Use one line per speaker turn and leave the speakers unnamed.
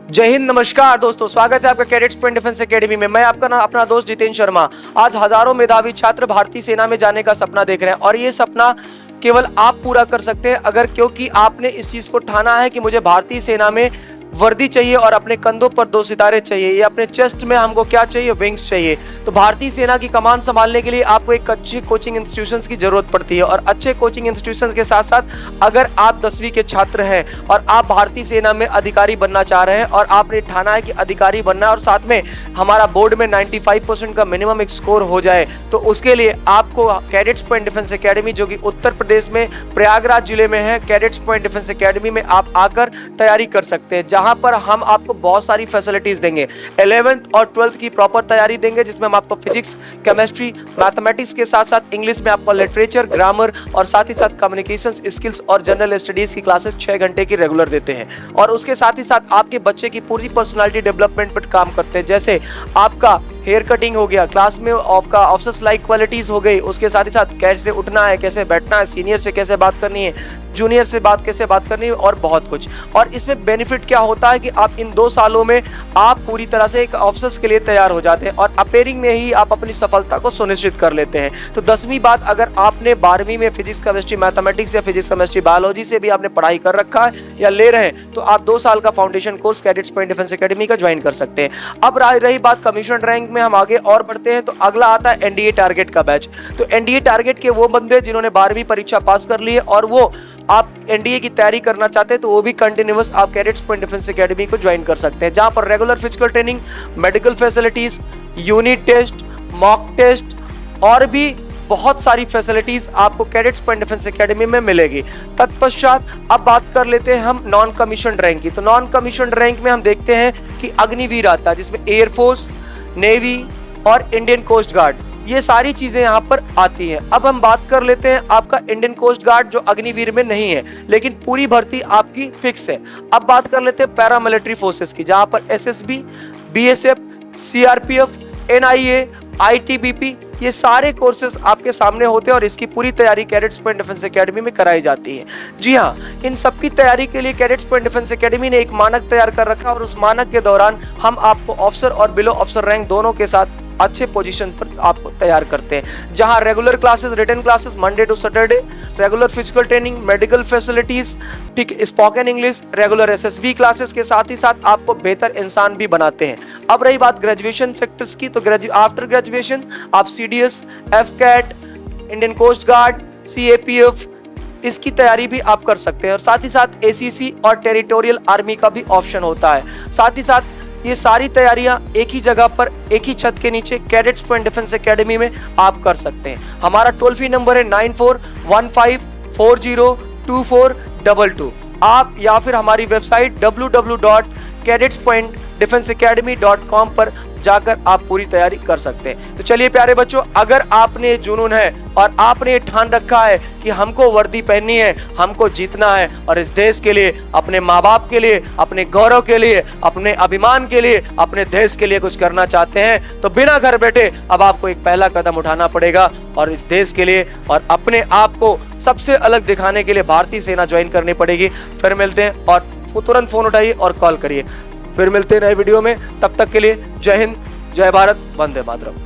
जय हिंद, नमस्कार दोस्तों, स्वागत है आपका कैडेट्स पॉइंट डिफेंस एकेडमी में। मैं आपका अपना दोस्त जितेंद्र शर्मा। आज हजारों मेधावी छात्र भारतीय सेना में जाने का सपना देख रहे हैं और ये सपना केवल आप पूरा कर सकते हैं अगर क्योंकि आपने इस चीज को ठाना है कि मुझे भारतीय सेना में वर्दी चाहिए और अपने कंधों पर 2 सितारे चाहिए। ये अपने चेस्ट में हमको क्या चाहिए? विंग्स चाहिए। तो भारतीय सेना की कमान संभालने के लिए आपको एक अच्छी कोचिंग इंस्टीट्यूशंस की जरूरत पड़ती है और अच्छे कोचिंग इंस्टीट्यूशंस के साथ साथ अगर आप 10वीं के छात्र हैं और आप भारतीय सेना में अधिकारी बनना चाह रहे हैं और आपने ठाना है कि अधिकारी बनना है और साथ में हमारा बोर्ड में 95% का मिनिमम एक स्कोर हो जाए, तो उसके लिए आपको कैडेट्स पॉइंट डिफेंस एकेडमी, जो कि उत्तर प्रदेश में प्रयागराज जिले में है, कैडेट्स पॉइंट डिफेंस एकेडमी में आप आकर तैयारी कर सकते हैं, जहां पर हम आपको बहुत सारी फैसिलिटीज देंगे। 11th और 12th की प्रॉपर तैयारी देंगे, जिसमें हम आपको फिजिक्स, केमिस्ट्री, मैथमेटिक्स के साथ साथ इंग्लिश में आपको लिटरेचर, ग्रामर और साथ ही साथ कम्युनिकेशन स्किल्स और जनरल स्टडीज की क्लासेस 6 घंटे की रेगुलर देते हैं। और उसके साथ ही साथ आपके बच्चे की पूरी पर्सनालिटी डेवलपमेंट पर काम करते हैं, जैसे आपका हेयर कटिंग हो गया, क्लास में आपका ऑफिसर्स लाइक क्वालिटीज हो गई, उसके साथ ही साथ कैसे उठना है, कैसे बैठना है, सीनियर से कैसे बात करनी है, जूनियर से कैसे बात करनी है और बहुत कुछ। और इसमें बेनिफिट क्या होता है कि आप इन 2 सालों में आप पूरी तरह से एक ऑफिसर्स के लिए तैयार हो जाते हैं और अपेयरिंग में ही आप अपनी सफलता को सुनिश्चित कर लेते हैं। तो 10वीं बात, अगर आपने 12वीं में फिजिक्स, केमिस्ट्री, मैथमेटिक्स या फिजिक्स, केमिस्ट्री, बायोलॉजी से भी आपने पढ़ाई कर रखा है या ले रहे हैं, तो आप 2 साल का foundation course cadets point defence academy का ज्वाइन कर सकते हैं। अब रही बात कमीशन रैंक में, हम आगे और बढ़ते हैं। तो अगला आता है एनडीए टारगेट का बैच। तो एनडीए टारगेट के वो बंदे जिन्होंने 12वीं परीक्षा पास कर ली है और वो आप एनडीए की तैयारी करना चाहते हैं, तो वो भी कंटिन्यूअस आप कैडेट्स पॉइंट डिफेंस एकेडमी को ज्वाइन कर सकते हैं, जहां पर regular physical training, medical facilities, unit test, mock test और भी बहुत सारी फैसिलिटीज आपको कैडेट्स पॉइंट डिफेंस एकेडमी में मिलेगी। तत्पश्चात अब बात कर लेते हैं हम नॉन कमीशन रैंक की। तो नॉन कमीशन रैंक में हम देखते हैं कि अग्निवीर आता है, जिसमें एयरफोर्स, नेवी और इंडियन कोस्ट गार्ड, ये सारी चीजें यहाँ पर आती हैं। अब हम बात कर लेते हैं आपका इंडियन कोस्ट गार्ड, जो अग्निवीर में नहीं है, लेकिन पूरी भर्ती आपकी फिक्स है। अब बात कर लेते हैं पैरामिलिट्री फोर्सेस की, जहां पर SSB, BSF, CRPF, NIA, ITBP, ये सारे कोर्सेज आपके सामने होते हैं और इसकी पूरी तैयारी कैडेट्स पॉइंट डिफेंस एकेडमी में कराई जाती है। जी हाँ, इन सबकी तैयारी के लिए कैडेट्स पॉइंट डिफेंस एकेडमी ने एक मानक तैयार कर रखा और उस मानक के दौरान हम आपको ऑफिसर और बिलो ऑफिसर रैंक दोनों के साथ अच्छे पोजीशन पर आपको तैयार करते हैं, जहां regular classes, written classes Monday to Saturday, regular physical training, medical facilities, ठीक, spoken English, regular SSB classes के साथ ही साथ आपको बेहतर इंसान भी बनाते हैं। अब रही बात ग्रेजुएशन सेक्टर्स की, तो आफ्टर ग्रेजुएशन आप CDS, AFCAT, Indian coast guard, CAPF, इसकी तैयारी भी आप कर सकते हैं और साथ ही साथ एसीसी और टेरिटोरियल आर्मी का भी ऑप्शन होता है। साथ ही साथ ये सारी तैयारियां एक ही जगह पर, एक ही छत के नीचे कैडेट्स पॉइंट डिफेंस एकेडमी में आप कर सकते हैं। हमारा टोल फ्री नंबर है 9415402422। आप या फिर हमारी वेबसाइट www.cadetspointdefenseacademy.com पर जाकर आप पूरी तैयारी कर सकते हैं। तो चलिए प्यारे बच्चों, अगर आपने जुनून है और आपने ठान रखा है कि हमको वर्दी पहननी है, हमको जीतना है और इस देश के लिए, अपने माँ बाप के लिए, अपने गौरव के लिए, अपने अभिमान के लिए, अपने देश के लिए कुछ करना चाहते हैं, तो बिना घर बैठे अब आपको एक पहला कदम उठाना पड़ेगा और इस देश के लिए और अपने आप को सबसे अलग दिखाने के लिए भारतीय सेना ज्वाइन करनी पड़ेगी। फिर मिलते हैं और तुरंत फोन उठाइए और कॉल करिए। फिर मिलते हैं नए वीडियो में, तब तक के लिए जय हिंद, जय भारत, वंदे मातरम।